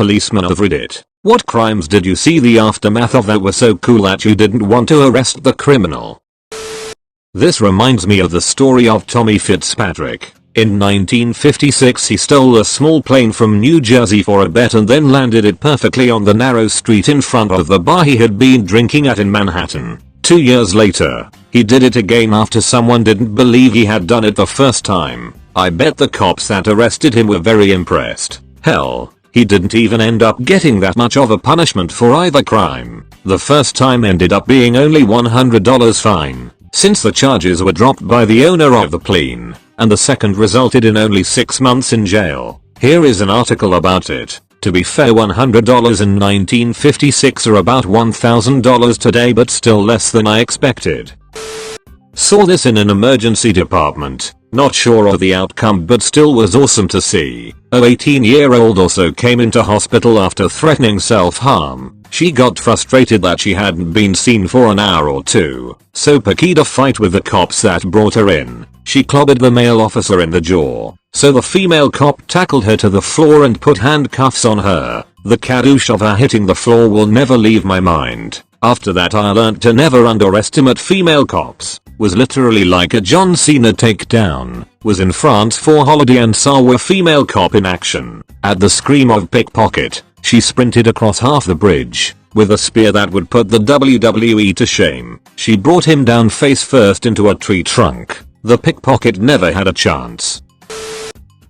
Policeman of Reddit, what crimes did you see the aftermath of that were so cool that you didn't want to arrest the criminal? This reminds me of the story of Tommy Fitzpatrick. In 1956 he stole a small plane from New Jersey for a bet and then landed it perfectly on the narrow street in front of the bar he had been drinking at in Manhattan. 2 years later, he did it again after someone didn't believe he had done it the first time. I bet the cops that arrested him were very impressed. Hell, he didn't even end up getting that much of a punishment for either crime. The first time ended up being only $100 fine, since the charges were dropped by the owner of the plane, and the second resulted in only 6 months in jail. Here is an article about it. To be fair, $100 in 1956 are about $1,000 today, but still less than I expected. Saw this in an emergency department. Not sure of the outcome, but still was awesome to see. A 18-year-old also came into hospital after threatening self-harm. She got frustrated that she hadn't been seen for an hour or two, so picked a fight with the cops that brought her in. She clobbered the male officer in the jaw, so the female cop tackled her to the floor and put handcuffs on her. The kadoosh of her hitting the floor will never leave my mind. After that I learned to never underestimate female cops. Was literally like a John Cena takedown. Was in France for holiday and saw a female cop in action. At the scream of pickpocket, she sprinted across half the bridge. With a spear that would put the WWE to shame, she brought him down face first into a tree trunk. The pickpocket never had a chance.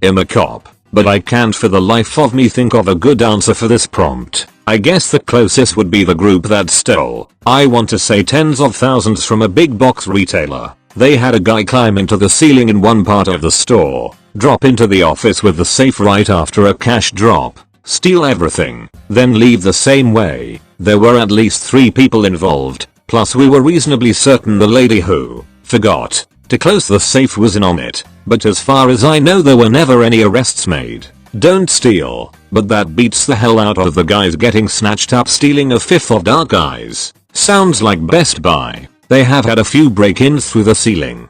I'm a cop, but I can't for the life of me think of a good answer for this prompt. I guess the closest would be the group that stole, I want to say tens of thousands from a big box retailer. They had a guy climb into the ceiling in one part of the store, drop into the office with the safe right after a cash drop, steal everything, then leave the same way. There were at least 3 people involved, plus we were reasonably certain the lady who forgot to close the safe was in on it, but as far as I know there were never any arrests made. Don't steal, but that beats the hell out of the guys getting snatched up stealing a fifth of Dark Eyes. Sounds like Best Buy. They have had a few break-ins through the ceiling.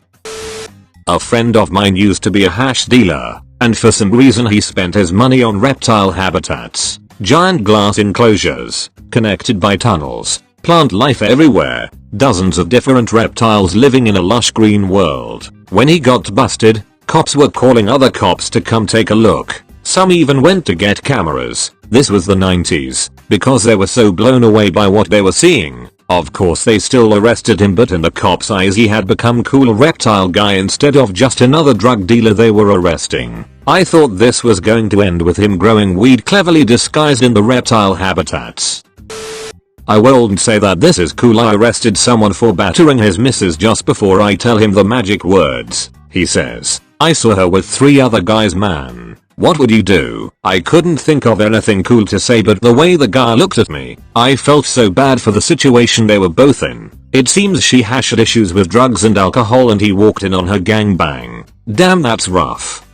A friend of mine used to be a hash dealer, and for some reason he spent his money on reptile habitats. Giant glass enclosures, connected by tunnels, plant life everywhere, dozens of different reptiles living in a lush green world. When he got busted, cops were calling other cops to come take a look. Some even went to get cameras. This was the 90s, because they were so blown away by what they were seeing. Of course they still arrested him, but in the cops' eyes he had become cool reptile guy instead of just another drug dealer they were arresting. I thought this was going to end with him growing weed cleverly disguised in the reptile habitats. I won't say that this is cool. I arrested someone for battering his missus just before I tell him the magic words. He says, I saw her with 3 other guys. Man, what would you do? I couldn't think of anything cool to say, but the way the guy looked at me, I felt so bad for the situation they were both in. It seems she had issues with drugs and alcohol and he walked in on her gangbang. Damn, that's rough.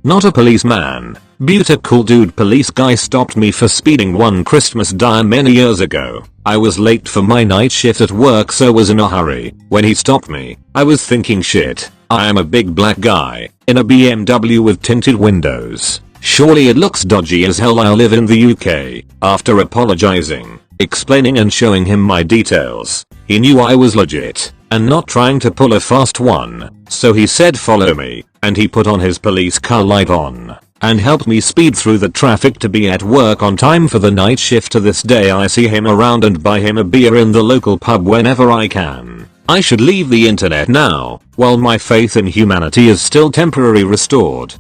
Not a policeman, but a cool dude. Police guy stopped me for speeding one Christmas Day many years ago. I was late for my night shift at work, so was in a hurry. When he stopped me, I was thinking, shit, I am a big black guy in a BMW with tinted windows. Surely it looks dodgy as hell. I live in the UK. After apologizing, explaining and showing him my details, he knew I was legit and not trying to pull a fast one, so he said follow me, and he put on his police car light on and helped me speed through the traffic to be at work on time for the night shift. To this day I see him around and buy him a beer in the local pub whenever I can. I should leave the internet now, while my faith in humanity is still temporarily restored.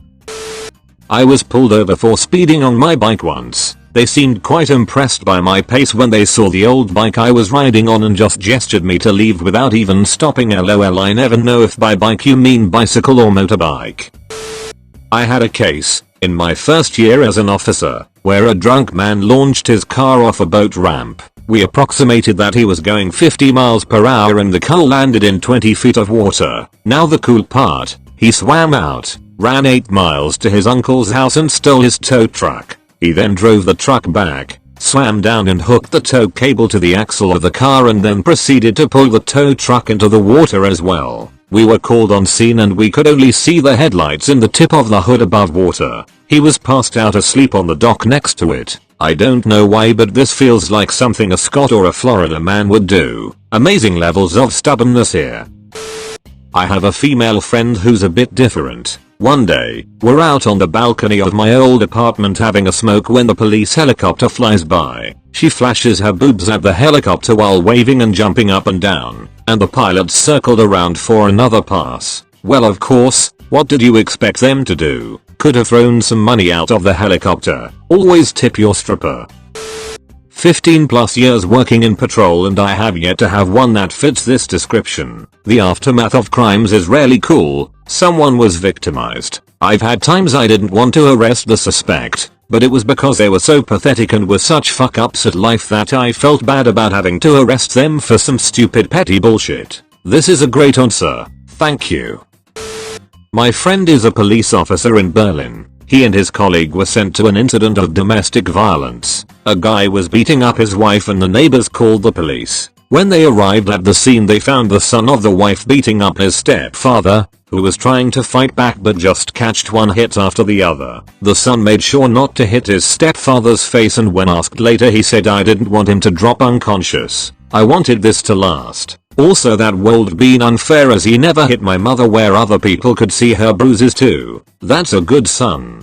I was pulled over for speeding on my bike once. They seemed quite impressed by my pace when they saw the old bike I was riding on and just gestured me to leave without even stopping. LOL, I never know if by bike you mean bicycle or motorbike. I had a case in my first year as an officer where a drunk man launched his car off a boat ramp. We approximated that he was going 50 miles per hour and the car landed in 20 feet of water. Now the cool part, he swam out, ran 8 miles to his uncle's house and stole his tow truck. He then drove the truck back, swam down and hooked the tow cable to the axle of the car and then proceeded to pull the tow truck into the water as well. We were called on scene and we could only see the headlights in the tip of the hood above water. He was passed out asleep on the dock next to it. I don't know why, but this feels like something a Scot or a Florida man would do. Amazing levels of stubbornness here. I have a female friend who's a bit different. One day, we're out on the balcony of my old apartment having a smoke when the police helicopter flies by. She flashes her boobs at the helicopter while waving and jumping up and down, and the pilots circled around for another pass. Well, of course, what did you expect them to do? Could have thrown some money out of the helicopter. Always tip your stripper. 15 plus years working in patrol and I have yet to have one that fits this description. The aftermath of crimes is rarely cool. Someone was victimized. I've had times I didn't want to arrest the suspect, but it was because they were so pathetic and were such fuck ups at life that I felt bad about having to arrest them for some stupid petty bullshit. This is a great answer. Thank you. My friend is a police officer in Berlin. He and his colleague were sent to an incident of domestic violence. A guy was beating up his wife and the neighbors called the police. When they arrived at the scene, they found the son of the wife beating up his stepfather, who was trying to fight back but just catched one hit after the other. The son made sure not to hit his stepfather's face, and when asked later he said, "I didn't want him to drop unconscious. I wanted this to last. Also, that would been unfair as he never hit my mother where other people could see her bruises too. That's a good son."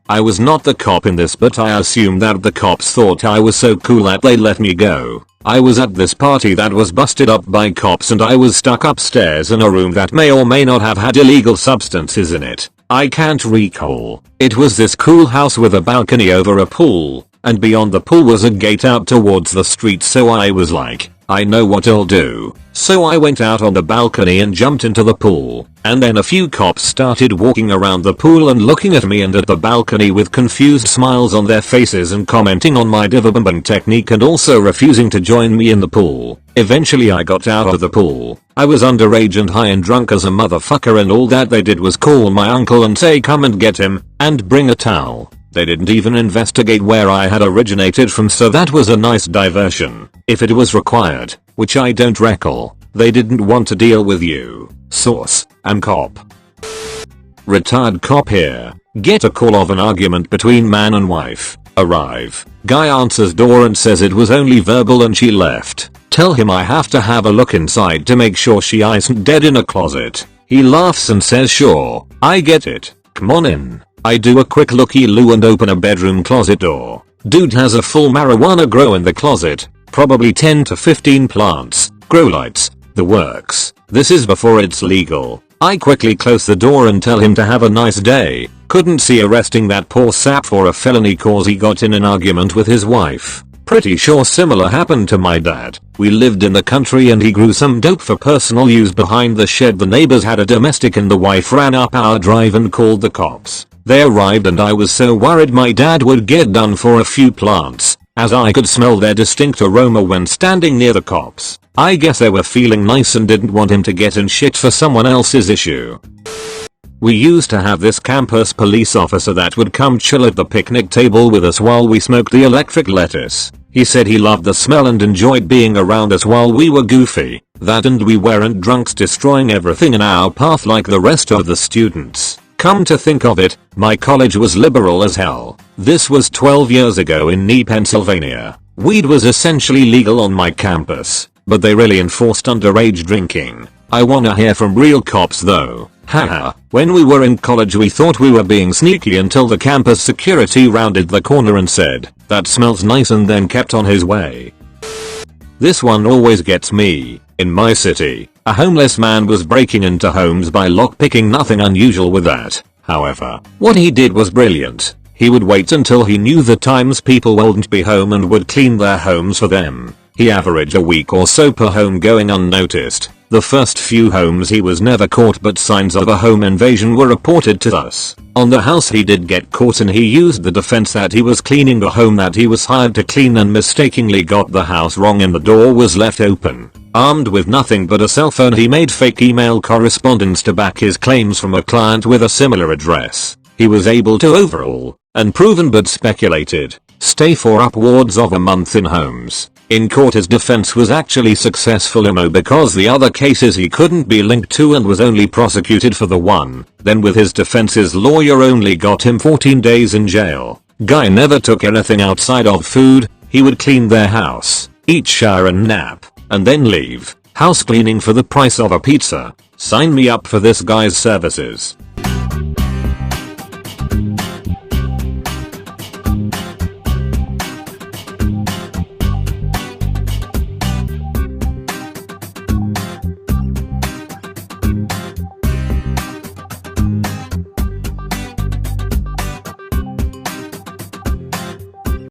I was not the cop in this, but I assume that the cops thought I was so cool that they let me go. I was at this party that was busted up by cops and I was stuck upstairs in a room that may or may not have had illegal substances in it. I can't recall. It was this cool house with a balcony over a pool, and beyond the pool was a gate out towards the street, so I was like, I know what I'll do. So I went out on the balcony and jumped into the pool, and then a few cops started walking around the pool and looking at me and at the balcony with confused smiles on their faces and commenting on my divabombing technique and also refusing to join me in the pool. Eventually I got out of the pool. I was underage and high and drunk as a motherfucker, and all that they did was call my uncle and say come and get him, and bring a towel. They didn't even investigate where I had originated from, so that was a nice diversion. If it was required, which I don't recall, they didn't want to deal with you. Source: I'm cop. Retired cop here. Get a call of an argument between man and wife. Arrive. Guy answers door and says it was only verbal and she left. Tell him I have to have a look inside to make sure she isn't dead in a closet. He laughs and says sure, I get it. Come on in. I do a quick looky-loo and open a bedroom closet door. Dude has a full marijuana grow in the closet. Probably 10 to 15 plants, grow lights, the works. This is before it's legal. I quickly close the door and tell him to have a nice day. Couldn't see arresting that poor sap for a felony cause he got in an argument with his wife. Pretty sure similar happened to my dad. We lived in the country and he grew some dope for personal use behind the shed. The neighbors had a domestic and the wife ran up our drive and called the cops. They arrived and I was so worried my dad would get done for a few plants, as I could smell their distinct aroma when standing near the cops. I guess they were feeling nice and didn't want him to get in shit for someone else's issue. We used to have this campus police officer that would come chill at the picnic table with us while we smoked the electric lettuce. He said he loved the smell and enjoyed being around us while we were goofy. That and we weren't drunks destroying everything in our path like the rest of the students. Come to think of it, my college was liberal as hell. This was 12 years ago in Nee, Pennsylvania. Weed was essentially legal on my campus, but they really enforced underage drinking. I wanna hear from real cops though. Haha, when we were in college we thought we were being sneaky until the campus security rounded the corner and said, "That smells nice," and then kept on his way. This one always gets me. In my city, a homeless man was breaking into homes by lockpicking. Nothing unusual with that. However, what he did was brilliant. He would wait until he knew the times people wouldn't be home and would clean their homes for them. He averaged a week or so per home going unnoticed. The first few homes he was never caught, but signs of a home invasion were reported to us. On the house he did get caught and he used the defense that he was cleaning a home that he was hired to clean and mistakenly got the house wrong and the door was left open. Armed with nothing but a cell phone, he made fake email correspondence to back his claims from a client with a similar address. He was able to overall, unproven but speculated, stay for upwards of a month in homes. In court his defense was actually successful because the other cases he couldn't be linked to and was only prosecuted for the one. Then with his defense his lawyer only got him 14 days in jail. Guy never took anything outside of food. He would clean their house, eat, shower and nap, and then leave. House cleaning for the price of a pizza. Sign me up for this guy's services.